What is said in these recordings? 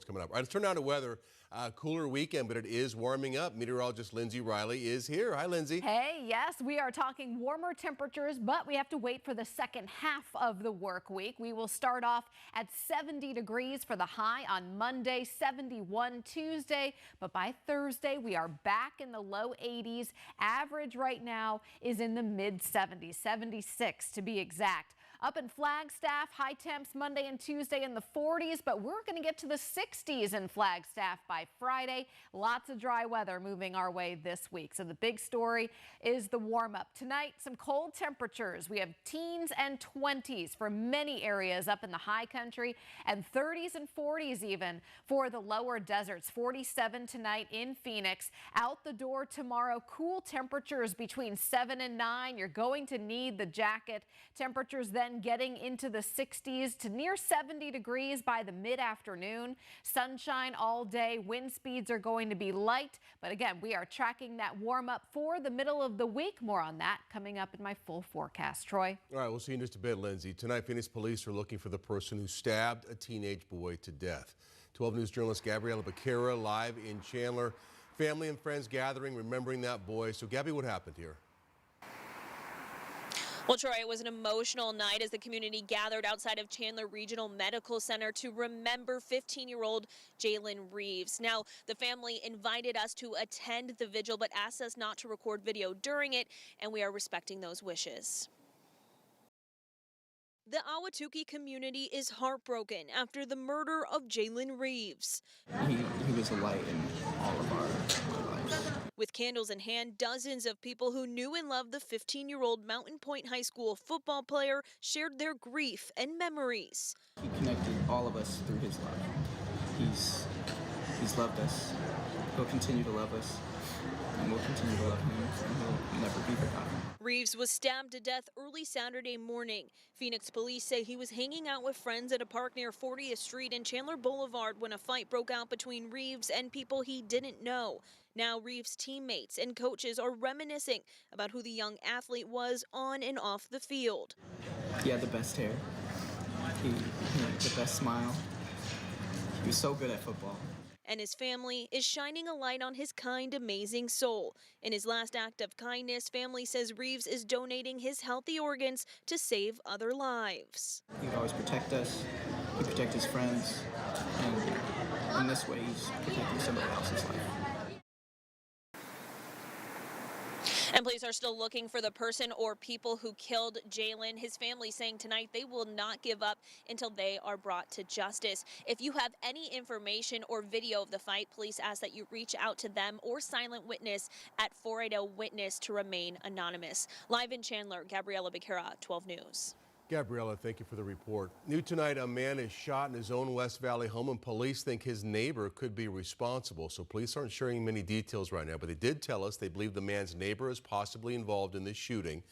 reports coming up. All right, let's turn now to weather. Cooler weekend, but it is warming up. Meteorologist Lindsay Riley is here. Hi, Lindsay. Hey, yes, we are talking warmer temperatures, but we have to wait for the second half of the work week. We will start off at 70 degrees for the high on Monday, 71 Tuesday, but by Thursday we are back in the low 80s. Average right now is in the mid 70s, 76 to be exact. Up in Flagstaff, high temps Monday and Tuesday in the 40s, but we're going to get to the 60s in Flagstaff by Friday. Lots of dry weather moving our way this week. So the big story is the warm up. Tonight, some cold temperatures. We have teens and 20s for many areas up in the high country and 30s and 40s even for the lower deserts. 47 tonight in Phoenix. Out the door tomorrow, cool temperatures between 7 and 9. You're going to need the jacket. Temperatures then getting into the 60s to near 70 degrees by the mid-afternoon. Sunshine all day. Wind speeds are going to be light. But again, we are tracking that warm up for the middle of the week. More on that coming up in my full forecast. Troy. All right, we'll see you in just a bit, Lindsay. Tonight, Phoenix police are looking for the person who stabbed a teenage boy to death. 12 News journalist Gabriella Becerra live in Chandler. Family and friends gathering, remembering that boy. So, Gabby, what happened here? Well, Troy, it was an emotional night as the community gathered outside of Chandler Regional Medical Center to remember 15-year-old Jalen Reeves. Now, the family invited us to attend the vigil, but asked us not to record video during it, and we are respecting those wishes. The Ahwatukee community is heartbroken after the murder of Jalen Reeves. He was a light in all of our lives. With candles in hand, dozens of people who knew and loved the 15-year-old Mountain Point High School football player shared their grief and memories. He connected all of us through his love. He's loved us. He'll continue to love us, and we'll continue to love him, and he'll never be forgotten. Reeves was stabbed to death early Saturday morning. Phoenix police say he was hanging out with friends at a park near 40th Street and Chandler Boulevard when a fight broke out between Reeves and people he didn't know. Now Reeves' teammates and coaches are reminiscing about who the young athlete was on and off the field. He had the best hair. He had the best smile. He was so good at football. And his family is shining a light on his kind, amazing soul. In his last act of kindness, family says Reeves is donating his healthy organs to save other lives. He would always protect us. He'd protect his friends. And in this way, he's protecting somebody else's life. And police are still looking for the person or people who killed Jalen. His family saying tonight they will not give up until they are brought to justice. If you have any information or video of the fight, police ask that you reach out to them or Silent Witness at 480-WITNESS to remain anonymous. Live in Chandler, Gabriella Becerra, 12 News. Gabriella, thank you for the report. New tonight, a man is shot in his own West Valley home, and police think his neighbor could be responsible. So police aren't sharing many details right now, but they did tell us they believe the man's neighbor is possibly involved in this shooting.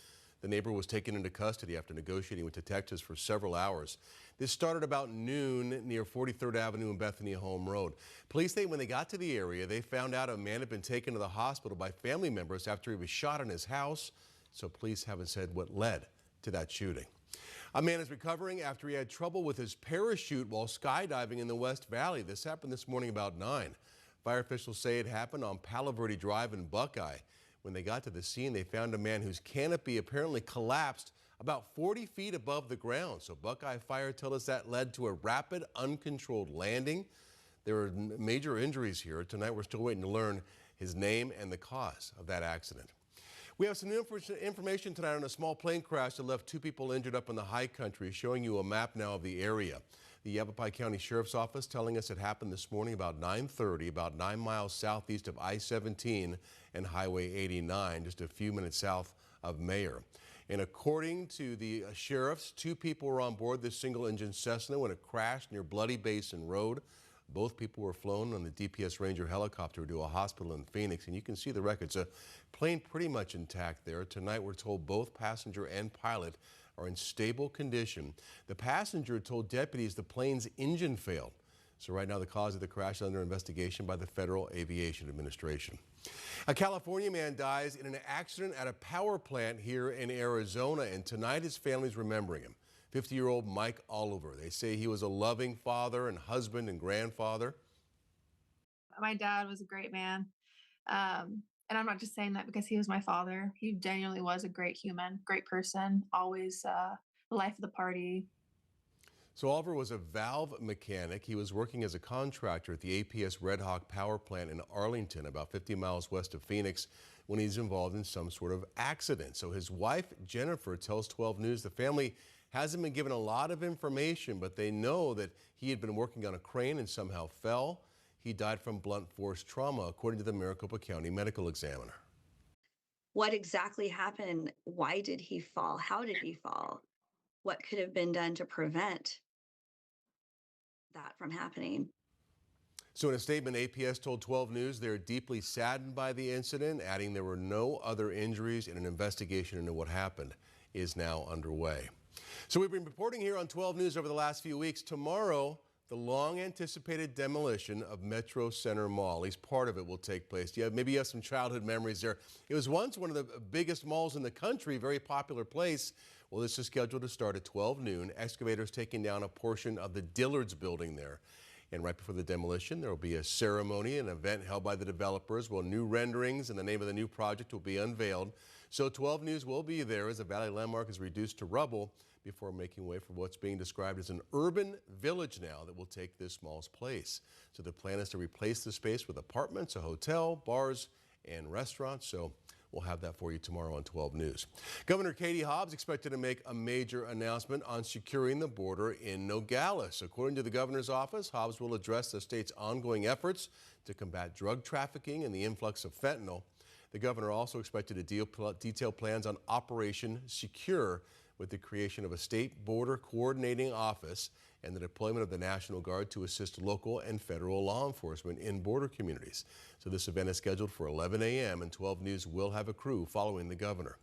The neighbor was taken into custody after negotiating with detectives for several hours. This started about noon near 43rd Avenue and Bethany Home Road. Police say when they got to the area, they found out a man had been taken to the hospital by family members after he was shot in his house. So police haven't said what led to that shooting. A man is recovering after he had trouble with his parachute while skydiving in the West Valley. This happened this morning about 9. Fire officials say it happened on Palo Verde Drive in Buckeye. When they got to the scene, they found a man whose canopy apparently collapsed about 40 feet above the ground. So Buckeye Fire tell us that led to a rapid, uncontrolled landing. There were major injuries here. Tonight, we're still waiting to learn his name and the cause of that accident. We have some new information tonight on a small plane crash that left 2 people injured up in the high country, showing you a map now of the area. The Yavapai County Sheriff's Office telling us it happened this morning about 9:30, about 9 miles southeast of I-17 and Highway 89, just a few minutes south of Mayer. And according to the sheriffs, 2 people were on board this single-engine Cessna when it crashed near Bloody Basin Road. Both people were flown on the DPS Ranger helicopter to a hospital in Phoenix, and you can see the records. A plane pretty much intact there. Tonight, we're told both passenger and pilot are in stable condition. The passenger told deputies the plane's engine failed. So right now, the cause of the crash is under investigation by the Federal Aviation Administration. A California man dies in an accident at a power plant here in Arizona, and tonight his family's remembering him. 50-year-old Mike Oliver. They say he was a loving father and husband and grandfather. My dad was a great man. And I'm not just saying that because he was my father. He genuinely was a great human, great person, always the life of the party. So Oliver was a valve mechanic. He was working as a contractor at the APS Red Hawk power plant in Arlington, about 50 miles west of Phoenix, when he's involved in some sort of accident. So his wife, Jennifer, tells 12 News the family hasn't been given a lot of information, but they know that he had been working on a crane and somehow fell. He died from blunt force trauma, according to the Maricopa County Medical Examiner. What exactly happened? Why did he fall? How did he fall? What could have been done to prevent that from happening? So in a statement, APS told 12 News they're deeply saddened by the incident, adding there were no other injuries and an investigation into what happened is now underway. So we've been reporting here on 12 News over the last few weeks. Tomorrow, the long-anticipated demolition of Metro Center Mall, at least part of it, will take place. Maybe you have some childhood memories there. It was once one of the biggest malls in the country, very popular place. Well, this is scheduled to start at 12 noon. Excavators taking down a portion of the Dillard's building there. And right before the demolition, there will be a ceremony, an event held by the developers where new renderings and the name of the new project will be unveiled. So 12 News will be there as the Valley Landmark is reduced to rubble before making way for what's being described as an urban village now that will take this mall's place. So the plan is to replace the space with apartments, a hotel, bars, and restaurants. So we'll have that for you tomorrow on 12 News. Governor Katie Hobbs expected to make a major announcement on securing the border in Nogales. According to the governor's office, Hobbs will address the state's ongoing efforts to combat drug trafficking and the influx of fentanyl. The governor also expected to detail plans on Operation Secure, with the creation of a state border coordinating office and the deployment of the National Guard to assist local and federal law enforcement in border communities. So this event is scheduled for 11 a.m. and 12 News will have a crew following the governor.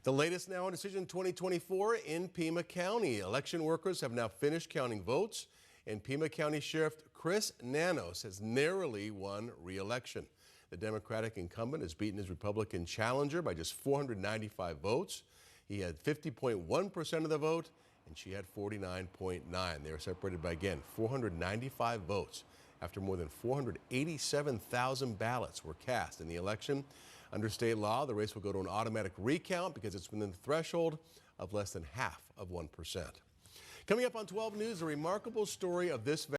The latest now on Decision 2024 in Pima County. Election workers have now finished counting votes, and Pima County Sheriff Chris Nanos has narrowly won re-election. The Democratic incumbent has beaten his Republican challenger by just 495 votes. He had 50.1% of the vote, and she had 49.9%. They were separated by, again, 495 votes after more than 487,000 ballots were cast in the election. Under state law, the race will go to an automatic recount because it's within the threshold of less than half of 1%. Coming up on 12 News, a remarkable story of this